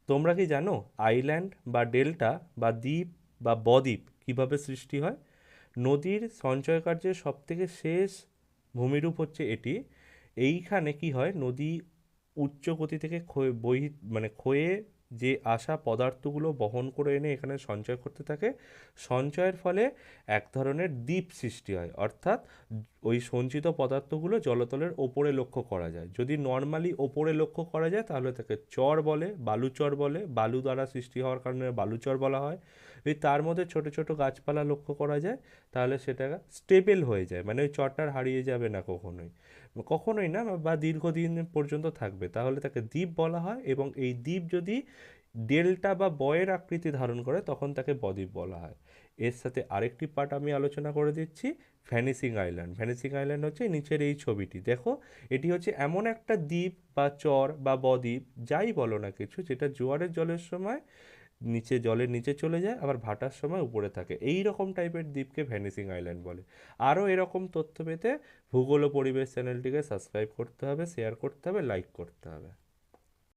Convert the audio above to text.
তোমরা কি জানো আইল্যান্ড বা ডেল্টা বা দ্বীপ বা বদ্বীপ কিভাবে সৃষ্টি হয়? নদীর সঞ্চয় কার্যের সব থেকে শেষ ভূমিরূপ হচ্ছে এটি। এইখানে কি হয়, নদী উচ্চ গতি থেকে ক্ষয়ে যে আসা পদার্থগুলো বহন করে এনে এখানে সঞ্চয় করতে থাকে। সঞ্চয়ের ফলে এক ধরনের দ্বীপ সৃষ্টি হয়, অর্থাৎ ওই সঞ্চিত পদার্থগুলো জলতলের ওপরে লক্ষ্য করা যায়। যদি নর্মালি ওপরে লক্ষ্য করা যায় তাহলে তাকে চর বলে, বালুচর বলে, বালু দ্বারা সৃষ্টি হওয়ার কারণে বালুচর বলা হয়। যদি তার মধ্যে ছোট ছোট গাছপালা লক্ষ্য করা যায় তাহলে সেটা স্টেবল হয়ে যায়, মানে ওই চরটার হারিয়ে যাবে না কখনোই, কখনোই না, বা দীর্ঘদিন পর্যন্ত থাকবে, তাহলে তাকে দ্বীপ বলা হয়। এবং এই দ্বীপ যদি ডেল্টা বা বয়ের আকৃতি ধারণ করে তখন তাকে বদ্বীপ বলা হয়। এর সাথে আরেকটি পার্ট আমি আলোচনা করে দিচ্ছি, ভ্যানিসিং আইল্যান্ড। ভ্যানিসিং আইল্যান্ড হচ্ছে নিচের এই ছবিটি দেখো, এটি হচ্ছে এমন একটা দ্বীপ বা চর বা বদ্বীপ যাই বলো না কিছু, যেটা জোয়ারের জলের সময় নিচে জলের নিচে চলে যায়, আবার ভাটার সময় উপরে থাকে। এই রকম টাইপের দ্বীপকে ভ্যানিসিং আইল্যান্ড বলে। আরও এরকম তথ্য পেতে ভূগোল ও পরিবেশ চ্যানেলটিকে সাবস্ক্রাইব করতে হবে, শেয়ার করতে হবে, লাইক করতে হবে।